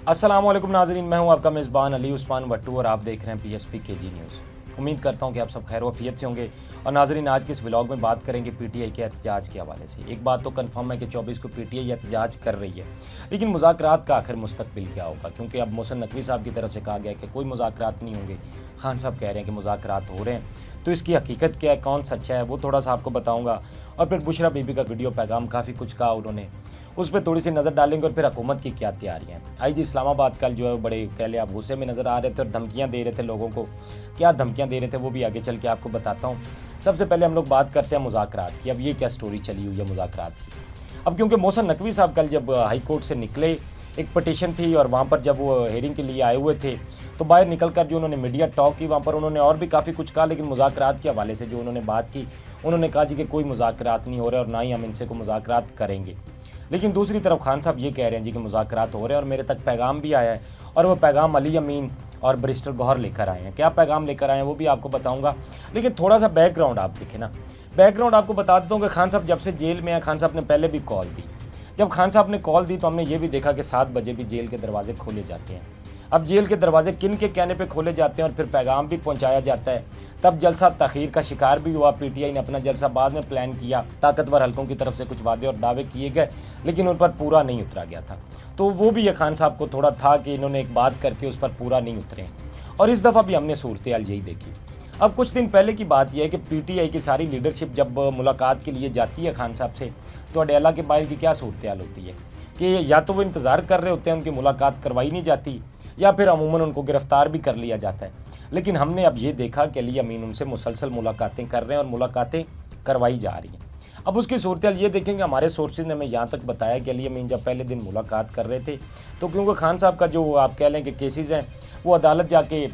अस्सलामुअलैकुम नाज़रीन, मैं हूं आपका मेज़बान अली उस्मान वट्टू और आप देख रहे हैं PSP KG न्यूज़। उम्मीद करता हूं कि आप सब खैर वफ़ियत से होंगे। और नाज़रीन, आज के इस व्लॉग में बात करेंगे PTI के एहतजाज के हवाले से। एक बात तो कन्फर्म है कि 24 को PTI एहतजाज कर रही है, लेकिन मुज़ाकरात का आखिर मुस्तकबिल क्या होगा? क्योंकि अब मोहसिन नकवी साहब की तरफ से कहा गया है कि कोई मुज़ाकरात नहीं होंगे। खान साहब कह रहे हैं कि मुज़ाकरात हो रहे हैं, तो इसकी हकीकत क्या है, कौन सच्चा है, वो थोड़ा सा आपको बताऊँगा। और फिर बुशरा बीबी का वीडियो पैगाम, काफ़ी कुछ कहा उन्होंने, उस पर थोड़ी सी नज़र डालेंगे। और फिर हुकूमत की क्या तैयारियाँ हैं। IG इस्लामाबाद कल जो है बड़े कह लें आप गुस्से में नज़र आ रहे थे और धमकियाँ दे रहे थे लोगों को। क्या धमकियाँ दे रहे थे वो भी आगे चल के आपको बताता हूँ। सबसे पहले हम लोग बात करते हैं मुज़ाकरात की। अब ये क्या स्टोरी चली हुई है मुज़ाकरात की। अब क्योंकि मोहसिन नकवी साहब कल जब हाई कोर्ट से निकले, एक पटिशन थी और वहाँ पर जब वो हेयरिंग के लिए आए हुए थे, तो बाहर निकल कर जो उन्होंने मीडिया टॉक की, वहाँ पर उन्होंने और भी काफ़ी कुछ कहा। लेकिन मुज़ाकरात के हवाले से जो उन्होंने बात की, उन्होंने कहा जी कि कोई मुज़ाकरात नहीं हो रहे और ना ही हम इनसे को मुज़ाकरात करेंगे। लेकिन दूसरी तरफ खान साहब ये कह रहे हैं जी कि मुज़ाकरात हो रहे हैं और मेरे तक पैगाम भी आया है, और वो पैगाम अली अमीन और बैरिस्टर गौहर लेकर आए हैं। क्या पैगाम लेकर आए हैं वो भी आपको बताऊंगा। लेकिन थोड़ा सा बैकग्राउंड आप देखें ना, बैकग्राउंड आपको बता देता हूँ कि खान साहब जब से जेल में हैं, खान साहब ने पहले भी कॉल दी। जब खान साहब ने कॉल दी तो हमने ये भी देखा कि 7 बजे भी जेल के दरवाजे खोले जाते हैं। अब जेल के दरवाजे किन के कहने पे खोले जाते हैं और फिर पैगाम भी पहुंचाया जाता है। तब जलसा तखीर का शिकार भी हुआ। PTI ने अपना जलसा बाद में प्लान किया, ताकतवर हलकों की तरफ से कुछ वादे और दावे किए गए, लेकिन उन पर पूरा नहीं उतरा गया था। तो वो भी ये खान साहब को थोड़ा था कि इन्होंने एक बात करके उस पर पूरा नहीं उतरे। और इस दफ़ा भी हमने सूरत हाल यही देखी। अब कुछ दिन पहले की बात यह है कि PTI की सारी लीडरशिप जब मुलाकात के लिए जाती है खान साहब से, तो अडेला के बाहर की क्या सूरत हाल होती है कि या तो वो इंतज़ार कर रहे होते हैं, उनकी मुलाकात करवाई नहीं जाती, या फिर अमूमन उनको गिरफ्तार भी कर लिया जाता है। लेकिन हमने अब ये देखा कि अली अमीन उनसे मुसलसल मुलाकातें कर रहे हैं और मुलाकातें करवाई जा रही हैं। अब उसकी सूरत हाल ये देखेंगे, हमारे सोर्सेज ने हमें यहाँ तक बताया कि अली अमीन जब पहले दिन मुलाकात कर रहे थे, तो क्योंकि खान साहब का जो आप कह लें कि केसेस हैं वो अदालत जाके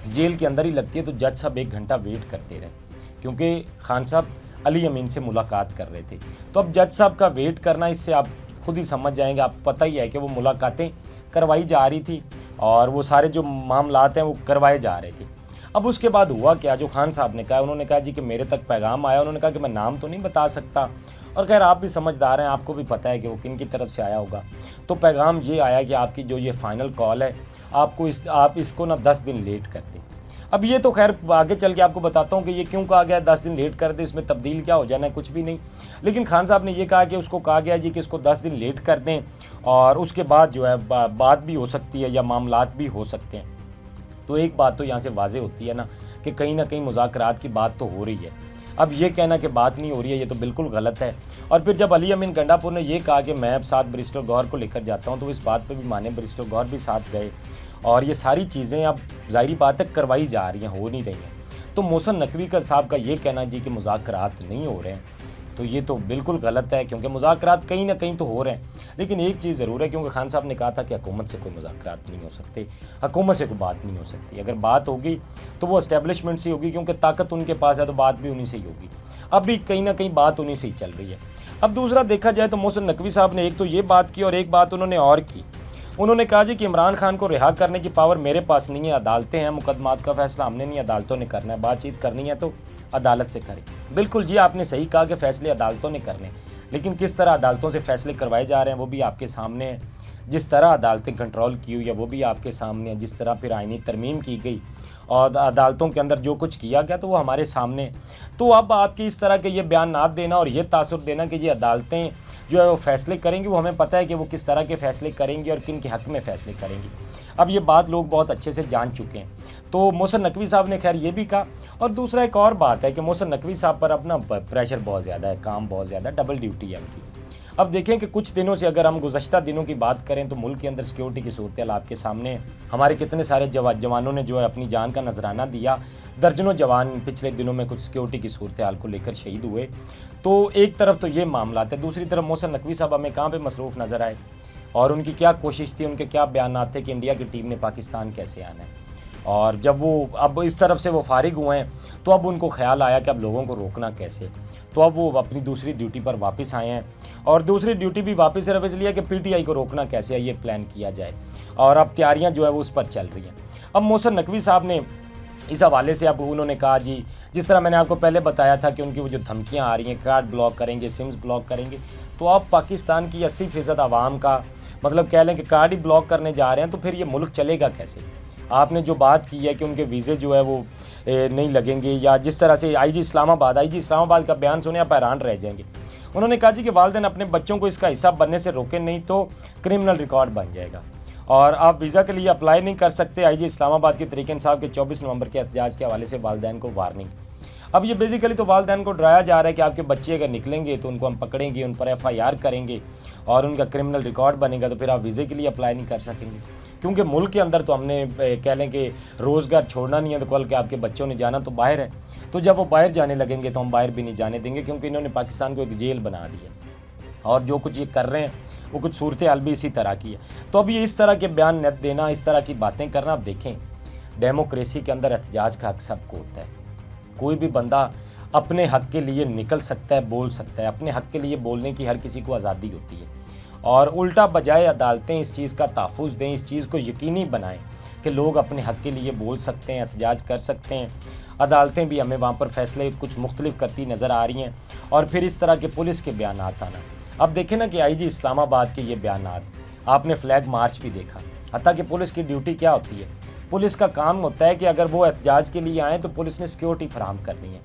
जेल के अंदर ही लगती है, तो जज साहब 1 घंटा वेट करते रहे, क्योंकि खान साहब अली अमीन से मुलाकात कर रहे थे। तो अब जज साहब का वेट करना, इससे आप खुद ही समझ जाएंगे, आप पता ही है कि वो मुलाकातें करवाई जा रही थी और वो सारे जो मामलात हैं वो करवाए जा रहे थे। अब उसके बाद हुआ क्या, जो खान साहब ने कहा, उन्होंने कहा जी कि मेरे तक पैगाम आया। उन्होंने कहा कि मैं नाम तो नहीं बता सकता, और खैर आप भी समझदार हैं, आपको भी पता है कि वो किन की तरफ से आया होगा। तो पैगाम ये आया कि आपकी जो ये फाइनल कॉल है, आप इसको ना 10 दिन लेट कर दें। अब ये तो खैर आगे चल के आपको बताता हूँ कि ये क्यों कहा गया 10 दिन लेट कर दे, इसमें तब्दील क्या हो जाना है, कुछ भी नहीं। लेकिन खान साहब ने ये कहा कि उसको कहा गया जी कि इसको 10 दिन लेट कर दें, और उसके बाद जो है बात भी हो सकती है या मामलात भी हो सकते हैं। तो एक बात तो यहाँ से वाजे होती है ना कहीं मुज़ाकरात की बात तो हो रही है। अब ये कहना कि बात नहीं हो रही है, ये तो बिल्कुल गलत है। और फिर जब अली अमीन गंडापुर ने ये कहा कि मैं अब साथ बैरिस्टर गौहर को लेकर जाता हूँ, तो इस बात पे भी माने बैरिस्टर गौहर भी साथ गए, और ये सारी चीज़ें अब ज़ाहिरी बात है करवाई जा रही हैं, हो नहीं रही हैं। तो मोहसिन नकवी का साहब का ये कहना जी कि मुज़ाकरात नहीं हो रहे हैं, तो ये तो बिल्कुल गलत है, क्योंकि मुज़ाकरात कहीं ना कहीं तो हो रहे हैं। लेकिन एक चीज़ ज़रूर है, क्योंकि खान साहब ने कहा था कि हुकूमत से कोई मुज़ाकरात नहीं हो सकते, हुकूमत से कोई बात नहीं हो सकती। अगर बात होगी तो वो एस्टेब्लिशमेंट से होगी, क्योंकि ताकत उनके पास है, तो बात भी उन्हीं से ही होगी। अब भी कहीं ना कहीं बात उन्हीं से ही चल रही है। अब दूसरा देखा जाए तो मोहसिन नकवी साहब ने एक तो ये बात की, और एक बात उन्होंने और की। उन्होंने कहा जी कि इमरान खान को रिहा करने की पावर मेरे पास नहीं है, अदालतें हैं, मुकदमात का फैसला हमने नहीं, अदालतों ने करना है। बातचीत करनी है तो अदालत से करें। बिल्कुल जी, आपने सही कहा कि फ़ैसले अदालतों ने करने, लेकिन किस तरह अदालतों से फ़ैसले करवाए जा रहे हैं वो भी आपके सामने है। जिस तरह अदालतें कंट्रोल की हुई है वो भी आपके सामने है। जिस तरह फिर आईनी तरमीम की गई और अदालतों के अंदर जो कुछ किया गया तो वो हमारे सामने है। तो अब आपकी इस तरह के ये बयान ना देना और ये तासुर देना कि ये अदालतें जो है वो फ़ैसले करेंगी, वो हमें पता है कि वो किस तरह के फ़ैसले करेंगी और किन के हक़ में फ़ैसले करेंगी। अब ये बात लोग बहुत अच्छे से जान चुके हैं। तो मोहसिन नकवी साहब ने खैर ये भी कहा। और दूसरा एक और बात है कि मोहसिन नकवी साहब पर अपना प्रेशर बहुत ज़्यादा है, काम बहुत ज़्यादा, डबल ड्यूटी है उनकी। अब देखें कि कुछ दिनों से अगर हम गुज़श्ता दिनों की बात करें तो मुल्क के अंदर सिक्योरिटी की सूरत हाल आपके सामने है। हमारे कितने सारे जवानों ने जो है अपनी जान का नजराना दिया। दर्जनों जवान पिछले दिनों में कुछ सिक्योरिटी की सूरत हाल को लेकर शहीद हुए। तो एक तरफ तो ये मामला है, दूसरी तरफ मोहसिन नकवी साहब हमें कहाँ पर मसरूफ़ नज़र आए और उनकी क्या कोशिश थी, उनके क्या बयान थे कि इंडिया की टीम ने पाकिस्तान कैसे आना है। और जब वो अब इस तरफ से वो फारिग हुए हैं तो अब उनको ख्याल आया कि अब लोगों को रोकना कैसे। तो अब वो अपनी दूसरी ड्यूटी पर वापस आए हैं, और दूसरी ड्यूटी भी वापस सिर्फ इसलिए कि PTI को रोकना कैसे है ये प्लान किया जाए, और अब तैयारियां जो है वो उस पर चल रही हैं। अब मोहसिन नकवी साहब ने इस हवाले से अब उन्होंने कहा जी, जिस तरह मैंने आपको पहले बताया था कि उनकी वो जो धमकियाँ आ रही हैं, कार्ड ब्लॉक करेंगे, सिम्स ब्लॉक करेंगे, तो अब पाकिस्तान की 80% आवाम का मतलब कह लें कि कार्ड ही ब्लॉक करने जा रहे हैं, तो फिर ये मुल्क चलेगा कैसे। आपने जो बात की है कि उनके वीज़े जो है वो नहीं लगेंगे, या जिस तरह से आईजी इस्लामाबाद का बयान सुने आप हैरान रह जाएंगे। उन्होंने कहा जी कि वालिदैन अपने बच्चों को इसका हिस्सा बनने से रोकें, नहीं तो क्रिमिनल रिकॉर्ड बन जाएगा और आप वीज़ा के लिए अप्लाई नहीं कर सकते। आईजी इस्लामाबाद के तरीके इंसाफ के 24 नवंबर के एहतजाज के हवाले से वालिदैन को वार्निंग। अब ये बेसिकली तो वालिदैन को डराया जा रहा है कि आपके बच्चे अगर निकलेंगे तो उनको हम पकड़ेंगे, उन पर FIR करेंगे और उनका क्रिमिनल रिकॉर्ड बनेगा, तो फिर आप वीज़े के लिए अप्लाई नहीं कर सकेंगे। क्योंकि मुल्क के अंदर तो हमने कह लें कि रोज़गार छोड़ना नहीं है, तो कल के आपके बच्चों ने जाना तो बाहर है, तो जब वो बाहर जाने लगेंगे तो हम बाहर भी नहीं जाने देंगे, क्योंकि इन्होंने पाकिस्तान को एक जेल बना दी है और जो कुछ ये कर रहे हैं वो कुछ सूरत हाल भी इसी तरह की है। तो अब ये इस तरह के बयान न देना, इस तरह की बातें करना, आप देखें डेमोक्रेसी के अंदर एहतजाज का हक सबको होता है। कोई भी बंदा अपने हक के लिए निकल सकता है, बोल सकता है, अपने हक के लिए बोलने की हर किसी को आज़ादी होती है। और उल्टा बजाय अदालतें इस चीज़ का तहफ़्फ़ुज़ दें, इस चीज़ को यकीनी बनाएं कि लोग अपने हक के लिए बोल सकते हैं, एहतजाज कर सकते हैं। अदालतें भी हमें वहाँ पर फ़ैसले कुछ मुख्तलिफ करती नज़र आ रही हैं और फिर इस तरह के पुलिस के बयान आना। अब देखें ना कि आईजी इस्लामाबाद के ये बयान, आपने फ्लैग मार्च भी देखा। हत्ता कि पुलिस की ड्यूटी क्या होती है, पुलिस का काम होता है कि अगर वो एहतजाज के लिए आएँ तो पुलिस ने सिक्योरिटी फराहम करनी है,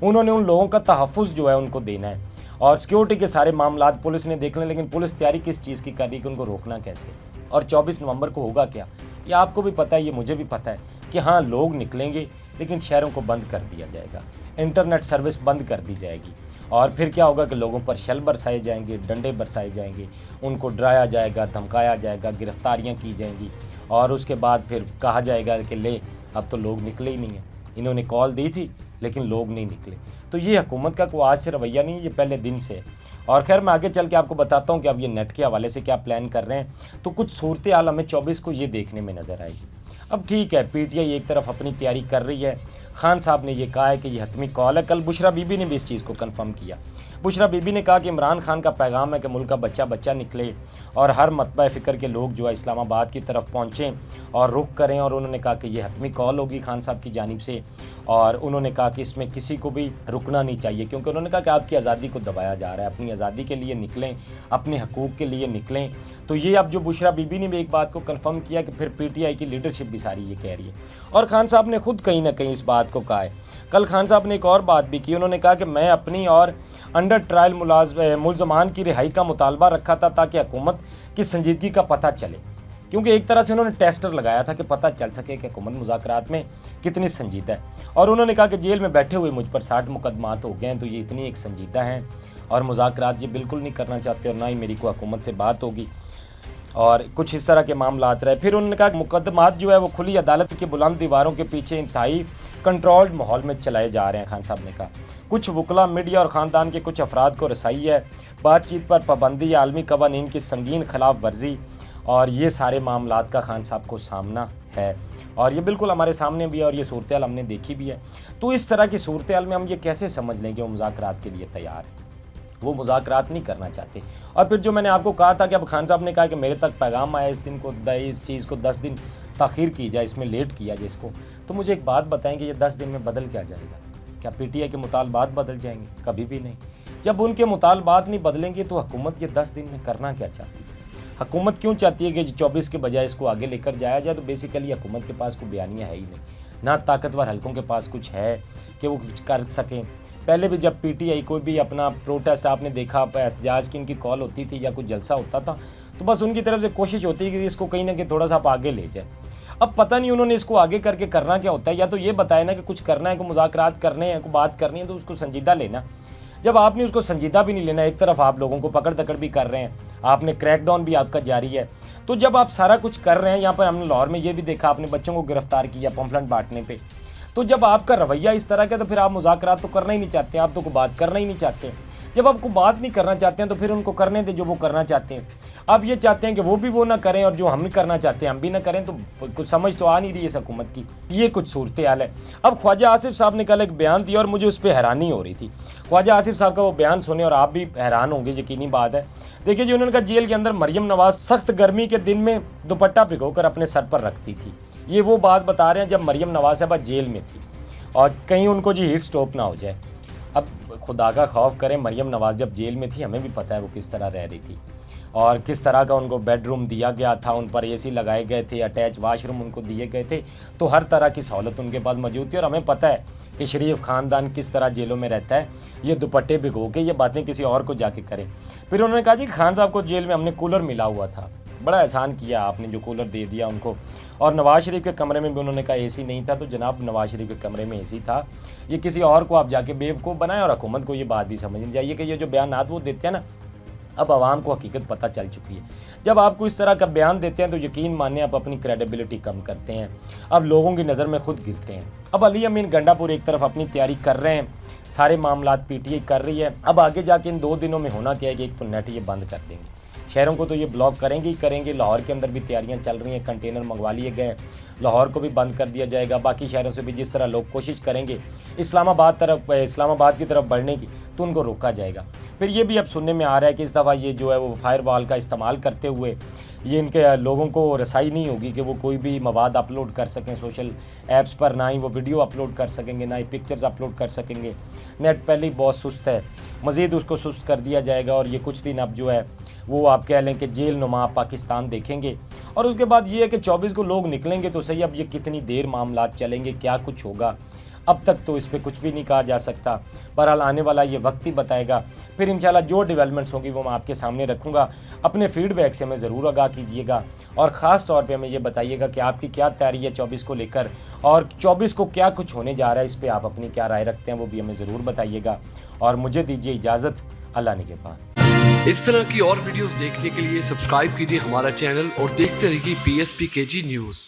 उन्होंने उन लोगों का तहफ़्फ़ुज़ जो है उनको देना है और सिक्योरिटी के सारे मामलात पुलिस ने देख लें। लेकिन पुलिस तैयारी किस चीज़ की कर रही है कि उनको रोकना कैसे। और 24 नवंबर को होगा क्या, ये आपको भी पता है, ये मुझे भी पता है कि हाँ लोग निकलेंगे, लेकिन शहरों को बंद कर दिया जाएगा, इंटरनेट सर्विस बंद कर दी जाएगी और फिर क्या होगा कि लोगों पर शल बरसाए जाएंगे, डंडे बरसाए जाएंगे, उनको डराया जाएगा, धमकाया जाएगा, गिरफ्तारियाँ की जाएंगी और उसके बाद फिर कहा जाएगा कि ले अब तो लोग निकले ही नहीं हैं, इन्होंने कॉल दी थी लेकिन लोग नहीं निकले। तो ये हुकूमत का कोई आज से रवैया नहीं है, ये पहले दिन से है। और खैर मैं आगे चल के आपको बताता हूँ कि अब ये नेट के हवाले से क्या प्लान कर रहे हैं। तो कुछ सूरत हाल हमें 24 को ये देखने में नज़र आएगी। अब ठीक है, PTI एक तरफ अपनी तैयारी कर रही है, खान साहब ने ये कहा है कि ये हतमी कॉल है। कल बुशरा बीबी ने भी इस चीज़ को कन्फर्म किया। बुशरा बीबी ने कहा कि इमरान खान का पैगाम है कि मुल्क का बच्चा बच्चा निकले और हर मतबा फ़िक्र के लोग जो है इस्लामाबाद की तरफ पहुँचें और रुख करें। और उन्होंने कहा कि ये हतमी कॉल होगी खान साहब की जानिब से और उन्होंने कहा कि इसमें किसी को भी रुकना नहीं चाहिए, क्योंकि उन्होंने कहा कि आपकी आज़ादी को दबाया जा रहा है, अपनी आज़ादी के लिए निकलें, अपने हकूक़ के लिए निकलें। तो ये अब जो बुशरा बीबी ने भी एक बात को कन्फर्म किया कि फिर PTI की लीडरशिप भी सारी ये कह रही है और खान साहब ने खुद कहीं ना कहीं इस बात को कहा है। कल खान साहब ने एक और बात भी की, उन्होंने कहा कि मैं अपनी और अंडर ट्रायल मुलजमान की रिहाई का मुतालबा रखा था ताकि हुकूमत की संजीदगी का पता चले, क्योंकि एक तरह से उन्होंने टेस्टर लगाया था कि पता चल सके कि हुकूमत मुज़ाकरात में कितनी संजीदा है। और उन्होंने कहा कि जेल में बैठे हुए मुझ पर 60 मुकदमात हो गए हैं, तो ये इतनी एक संजीदा हैं और मुज़ाकरात ये बिल्कुल नहीं करना चाहते और ना ही मेरी को हुकूमत से बात होगी और कुछ इस तरह के मामलात रहे। फिर उन्होंने कहा कि मुकदमात जो है वो खुली अदालत की बुलंद दीवारों के पीछे इंतहाई कंट्रोल्ड माहौल में चलाए जा रहे हैं। खान साहब ने कहा कुछ वकला, मीडिया और ख़ानदान के कुछ अफराद को रसाई है, बातचीत पर पाबंदी, आलमी कवानीन की संगीन खिलाफ वर्जी और ये सारे मामलात का खान साहब को सामना है और ये बिल्कुल हमारे सामने भी है और ये सूरत हाल हमने देखी भी है। तो इस तरह की सूरत हाल में हम ये कैसे समझ लें कि वो मुज़ाकरात के लिए तैयार है, वो मुज़ाकरात नहीं करना चाहते। और फिर जो मैंने आपको कहा था कि अब खान साहब ने कहा कि मेरे तक पैगाम आया, इस दिन को इस चीज़ को 10 दिन ताख़ीर की जाए, इसमें लेट किया जाए इसको। तो मुझे एक बात बताएं कि ये 10 दिन में बदल क्या जाएगा? क्या PTI के मुतालबात बदल जाएंगे? कभी भी नहीं। जब उनके मुतालबात नहीं बदलेंगे तो हुकूमत ये 10 दिन में करना क्या चाहती है? हुकूमत क्यों चाहती है कि 24 के बजाय इसको आगे लेकर जाया जाए? तो बेसिकली हुकूमत के पास कोई बयानियाँ है ही नहीं, ना ताकतवर हलकों के पास कुछ है कि वो कुछ कर सकें। पहले भी जब PTI कोई भी अपना प्रोटेस्ट आपने देखा, एहतजाज की इनकी कॉल होती थी या कुछ जलसा होता था, तो बस उनकी तरफ से कोशिश होती है कि इसको कहीं ना कहीं थोड़ा सा आप आगे ले जाए। अब पता नहीं उन्होंने इसको आगे करके करना क्या होता है। या तो ये बताए ना कि कुछ करना है, को मुज़ाकरात करने हैं, को बात करनी है, तो उसको संजीदा लेना। जब आपने उसको संजीदा भी नहीं लेना, एक तरफ आप लोगों को पकड़ दकड़ भी कर रहे हैं, आपने क्रैकडाउन भी आपका जारी है, तो जब आप सारा कुछ कर रहे हैं, यहाँ पर हमने लाहौर में ये भी देखा, आपने बच्चों को गिरफ्तार किया पम्फलेट बांटने पे, तो जब आपका रवैया इस तरह का तो फिर आप मुज़ाकरात तो करना ही नहीं चाहते, आप तो को बात करना ही नहीं चाहते। जब आपको बात नहीं करना चाहते हैं तो फिर उनको करने दें जो वो करना चाहते हैं। अब ये चाहते हैं कि वो भी वो ना करें और जो हम करना चाहते हैं हम भी ना करें, तो कुछ समझ तो आ नहीं रही है इस हुकूमत की। ये कुछ सूरत हाल है। अब ख्वाजा आसिफ साहब ने कल एक बयान दिया और मुझे उस पर हैरानी हो रही थी। ख्वाजा आसिफ साहब का वो बयान सुने और आप भी हैरान होंगे, यकीनी बात है। देखिए जी, उन्होंने कहा जेल के अंदर मरियम नवाज सख्त गर्मी के दिन में दुपट्टा भिगोकर अपने सर पर रखती थी। ये वो बात बता रहे हैं जब मरियम नवाज साहबा जेल में थी और कहीं उनको जी हीट स्ट्रोक ना हो जाए। अब खुदा का खौफ करें, मरियम नवाज जब जेल में थी हमें भी पता है वो किस तरह रह रही थी। और किस तरह का उनको बेडरूम दिया गया था, उन पर एसी लगाए गए थे, अटैच वाशरूम उनको दिए गए थे। तो हर तरह की सहूलत उनके पास मौजूद थी। और हमें पता है कि शरीफ ख़ानदान किस तरह जेलों में रहता है। ये दुपट्टे भिगो के ये बातें किसी और को जाके करें। फिर उन्होंने कहा जी खान साहब को जेल में हमने कूलर मिला हुआ था, बड़ा एहसान किया आपने जो कूलर दे दिया उनको। और नवाज शरीफ के कमरे में भी उन्होंने कहा एसी नहीं था, तो जनाब नवाज शरीफ के कमरे में एसी था। ये किसी और को आप जाके बेवकूफ़ बनाएं। और हुकूमत को ये बात भी समझनी चाहिए कि ये जो बयान वो देते हैं ना, अब आवाम को हकीकत पता चल चुकी है। जब आपको इस तरह का बयान देते हैं तो यकीन मानिए आप अपनी क्रेडिबिलिटी कम करते हैं, अब लोगों की नज़र में खुद गिरते हैं। अब अली अमीन गंडापुर एक तरफ अपनी तैयारी कर रहे हैं, सारे मामलात पीटीआई कर रही है। अब आगे जाके इन 2 दिनों में होना क्या है कि एक तो नेट ये बंद कर देंगे, शहरों को तो ये ब्लॉक करेंगे ही करेंगे। लाहौर के अंदर भी तैयारियां चल रही हैं, कंटेनर मंगवा लिए गए, लाहौर को भी बंद कर दिया जाएगा। बाकी शहरों से भी जिस तरह लोग कोशिश करेंगे इस्लामाबाद की तरफ बढ़ने की, तो उनको रोका जाएगा। फिर ये भी अब सुनने में आ रहा है कि इस दफ़ा ये जो है वो फायरवॉल का इस्तेमाल करते हुए ये इनके लोगों को रसाई नहीं होगी कि वो कोई भी मवाद अपलोड कर सकें सोशल ऐप्स पर, ना ही वो वीडियो अपलोड कर सकेंगे, ना ही पिक्चर्स अपलोड कर सकेंगे। नेट पहले ही बहुत सुस्त है, मज़ीद उसको सुस्त कर दिया जाएगा। और ये कुछ दिन अब जो है वो आप कह लें कि जेल नुमा पाकिस्तान देखेंगे। और उसके बाद ये है कि 24 को लोग निकलेंगे तो सही, अब ये कितनी देर मामलात चलेंगे, क्या कुछ होगा, अब तक तो इस पर कुछ भी नहीं कहा जा सकता। बहरहाल आने वाला ये वक्त ही बताएगा। फिर इंशाल्लाह जो डेवलपमेंट्स होंगी वो मैं आपके सामने रखूँगा। अपने फीडबैक से हमें ज़रूर आगाह कीजिएगा और ख़ास तौर पे हमें ये बताइएगा कि आपकी क्या तैयारी है 24 को लेकर, और 24 को क्या कुछ होने जा रहा है, इस पर आप अपनी क्या राय रखते हैं वो भी हमें ज़रूर बताइएगा। और मुझे दीजिए इजाज़त, अल्लाह निगहबान। इस तरह की और वीडियोस देखने के लिए सब्सक्राइब कीजिए हमारा चैनल और देखते रहिए PSPKG न्यूज़।